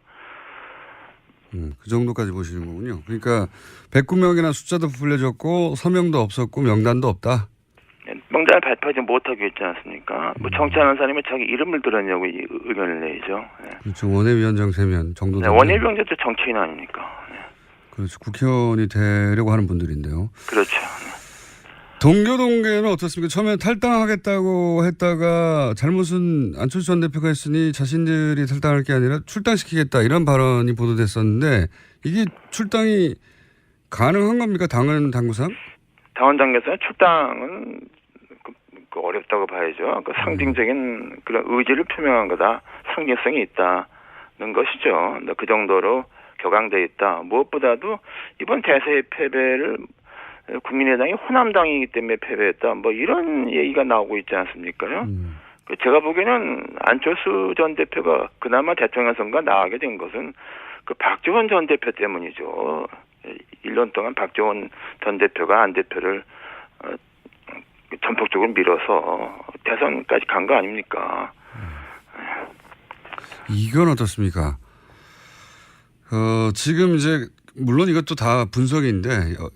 그 정도까지 보시는 거군요. 그러니까 109명이나 숫자도 불려졌고 서명도 없었고 명단도 없다. 명단을 발표하지 못하고 있지 않습니까? 뭐 정치하는 사람이 자기 이름을 들었냐고 의견을 내죠. 네. 그렇죠. 원외위원장 되면 정도. 네, 원외위원장도 정치인 아닙니까? 네. 그렇죠. 국회의원이 되려고 하는 분들인데요. 그렇죠. 동교동계는 어떻습니까? 처음에 탈당하겠다고 했다가 잘못은 안철수 전 대표가 했으니 자신들이 탈당할 게 아니라 출당시키겠다 이런 발언이 보도됐었는데 이게 출당이 가능한 겁니까? 당구상? 당원 당규에서는 출당은 어렵다고 봐야죠. 그 상징적인 그런 의지를 표명한 거다. 상징성이 있다는 것이죠. 그 정도로 격앙돼 있다. 무엇보다도 이번 대세의 패배를 국민의당이 호남당이기 때문에 패배했다. 뭐 이런 얘기가 나오고 있지 않습니까요? 제가 보기에는 안철수 전 대표가 그나마 대통령 선거 나가게 된 것은 그 박지원 전 대표 때문이죠. 1년 동안 박지원 전 대표가 안 대표를 전폭적으로 밀어서 대선까지 간 거 아닙니까? 이건 어떻습니까? 지금 이제 물론 이것도 다 분석인데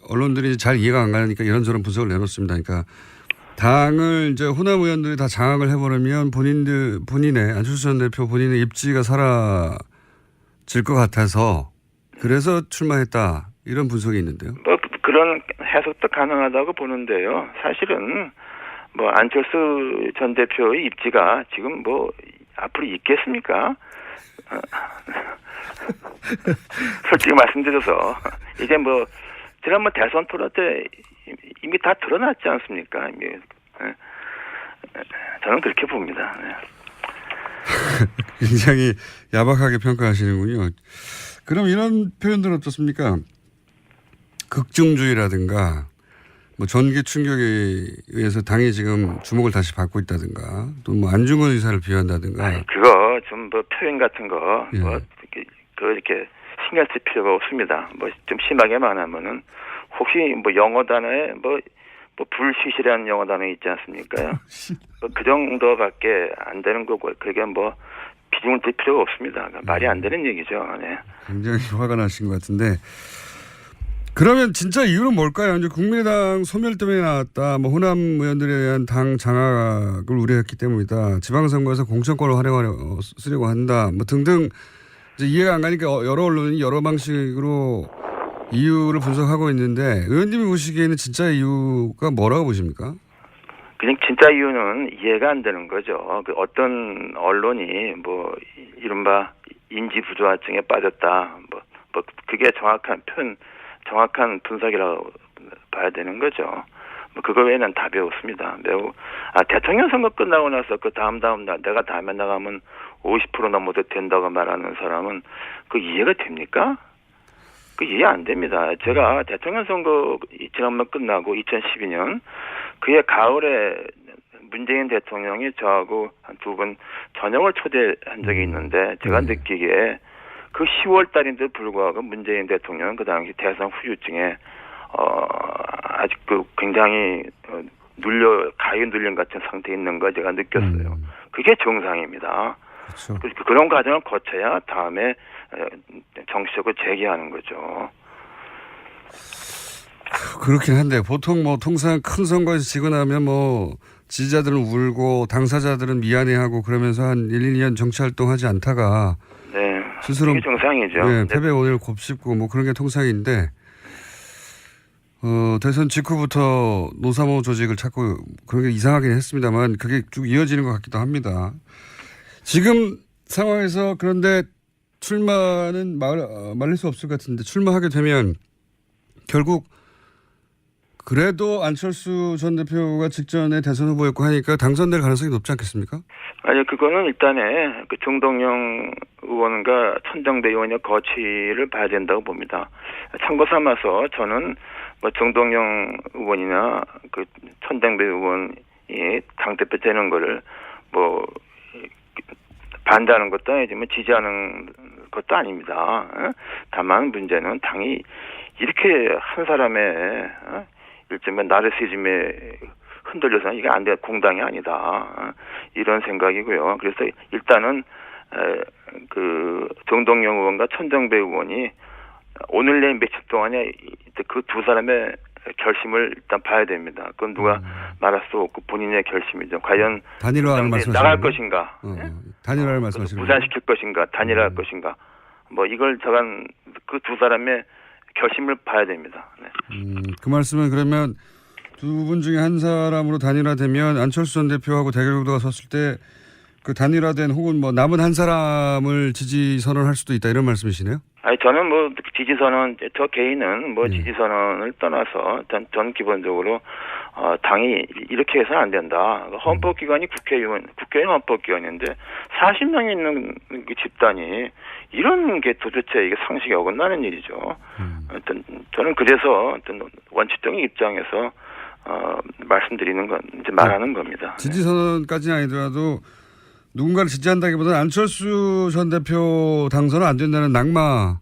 언론들이 잘 이해가 안 가니까 이런저런 분석을 내놓습니다. 그러니까 당을 이제 호남 의원들이 다 장악을 해버리면 본인의 안철수 전 대표 본인의 입지가 사라질 것 같아서 그래서 출마했다 이런 분석이 있는데요. 뭐 그런 해석도 가능하다고 보는데요. 사실은 뭐 안철수 전 대표의 입지가 지금 뭐 앞으로 있겠습니까? 솔직히 말씀드려서 이제 뭐 지난번 대선 토론 때 이미 다 드러났지 않습니까? 이미. 저는 그렇게 봅니다. 굉장히 야박하게 평가하시는군요. 그럼 이런 표현들은 어떻습니까? 극중주의라든가 뭐 전기 충격에 의해서 당이 지금 주목을 다시 받고 있다든가 또 뭐 안중근 의사를 비유한다든가. 그거 좀 뭐 표현 같은 거 뭐 이렇게 신경 쓸 필요가 없습니다. 뭐 좀 심하게 말하면은 혹시 뭐 영어 단어에 뭐 불시시라는 영어 단어 있지 않습니까요? 뭐 그 정도밖에 안 되는 거고 그게 뭐 비중을 둘 필요가 없습니다. 그러니까 말이 안 되는 얘기죠. 네. 굉장히 화가 나신 것 같은데 그러면 진짜 이유는 뭘까요? 이제 국민의당 소멸 때문에 나왔다. 뭐 호남 의원들에 대한 당 장악을 우려했기 때문이다. 지방선거에서 공천권을 쓰려고 한다. 뭐 등등 이제 이해가 안 가니까 여러 언론이 여러 방식으로 이유를 분석하고 있는데 의원님이 보시기에는 진짜 이유가 뭐라고 보십니까? 그냥 진짜 이유는 이해가 안 되는 거죠. 그 어떤 언론이 뭐 이른바 인지 부조화증에 빠졌다. 뭐 그게 정확한 분석이라고 봐야 되는 거죠. 뭐 그거 외에는 답이 없습니다. 대통령 선거 끝나고 나서 그 다음 날 내가 다음에 나가면 50% 넘어도 된다고 말하는 사람은 그 이해가 됩니까? 그 이해 안 됩니다. 제가 대통령 선거 지난번 끝나고 2012년 그해 가을에 문재인 대통령이 저하고 한 2번 저녁을 초대한 적이 있는데 제가 느끼기에 그 10월 달인데도 불구하고 문재인 대통령은 그 당시 대선 후유증에 아직 그 굉장히 가위 눌린 같은 상태에 있는 거 제가 느꼈어요. 그게 정상입니다. 그렇죠. 그런 과정을 거쳐야 다음에 정치적으로 재개하는 거죠. 그렇긴 한데 보통 뭐 통상 큰 선거에서 지고 나면 뭐 지지자들은 울고 당사자들은 미안해하고 그러면서 한 1, 2년 정치활동하지 않다가 네, 스스로 그게 정상이죠. 네, 패배 원인을 곱씹고 뭐 그런 게 통상인데 대선 직후부터 노사모 조직을 찾고 그런 게 이상하긴 했습니다만 그게 쭉 이어지는 것 같기도 합니다. 지금 상황에서 그런데 출마는 말릴 수 없을 것 같은데 출마하게 되면 결국 그래도 안철수 전 대표가 직전에 대선 후보였고 하니까 당선될 가능성이 높지 않겠습니까? 아니 그거는 일단에 그 정동영 의원과 천정배 의원의 거취를 봐야 된다고 봅니다. 참고 삼아서 저는 뭐 정동영 의원이나 그 천정배 의원이 당대표 되는 거를 뭐 반대하는 것도 아니지만 지지하는 것도 아닙니다. 다만 문제는 당이 이렇게 한 사람의 일종의 나르시즘에 흔들려서 이게 안 돼, 공당이 아니다. 이런 생각이고요. 그래서 일단은 그 정동영 의원과 천정배 의원이 오늘 내일 며칠 동안에 그 두 사람의 결심을 일단 봐야 됩니다. 그건 누가 말할 수 없고 본인의 결심이죠. 과연 단일화를 나갈 것인가, 단일화를 말씀하시는 무산시킬 것인가, 단일화할 것인가, 뭐 이걸 저간 그 두 사람의 결심을 봐야 됩니다. 네. 그 말씀은 그러면 두 분 중에 한 사람으로 단일화되면 안철수 전 대표하고 대결 구도가 섰을 때 그 단일화된 혹은 뭐 남은 한 사람을 지지 선언할 수도 있다 이런 말씀이시네요? 아니 저는 뭐 지지 선언 저 개인은 뭐 지지 선언을 떠나서 전 기본적으로 당이 이렇게 해서는 안 된다. 헌법기관이 국회의원 헌법기관인데 40명이 있는 그 집단이 이런 게 도대체 이게 상식에 어긋나는 일이죠. 저는 그래서 원칙적인 입장에서 말씀드리는 건 이제 말하는 겁니다. 지지 선언까지는 아니더라도 누군가를 지지한다기보다는 안철수 전 대표 당선은 안 된다는 낙마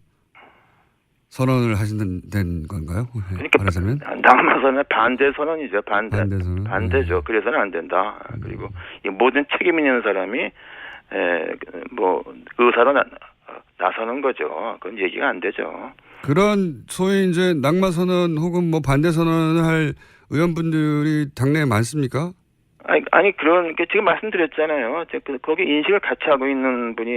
선언을 하신다는 건가요? 그러니까 말하자면 낙마 선언 반대 선언이죠. 반대죠. 네. 그래서는 안 된다. 그리고 이 모든 책임 있는 사람이 뭐 의사로 나서는 거죠. 그건 얘기가 안 되죠. 그런 소위 이제 낙마 선언 혹은 뭐 반대 선언을 할 의원분들이 당내에 많습니까? 아니 그런 게 지금 말씀드렸잖아요. 거기 인식을 같이 하고 있는 분이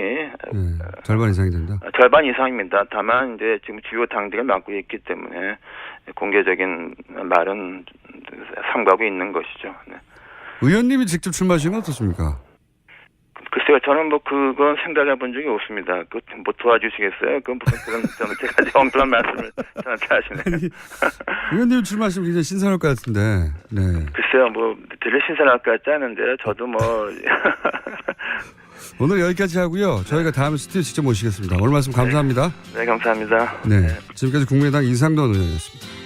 절반 이상이 된다. 절반 이상입니다. 다만 이제 지금 주요 당직을 맡고 있기 때문에 공개적인 말은 삼가고 있는 것이죠. 네. 의원님이 직접 출마하시는 건 어떻습니까? 글쎄요, 저는 뭐 그건 생각해 본 적이 없습니다. 그 뭐 도와주시겠어요? 그건 무슨 그런 제가 엉뚱한 말씀을 저한테 하시네요. 의원님 출마하시면 굉장히 신선할 것 같은데. 네. 글쎄요, 뭐 되게 신선할 것 같지 않은데요. 저도 뭐 오늘 여기까지 하고요. 저희가 다음 스튜디오 직접 모시겠습니다. 오늘 말씀 감사합니다. 네, 감사합니다. 네, 지금까지 국민의당 이상돈 의원이었습니다.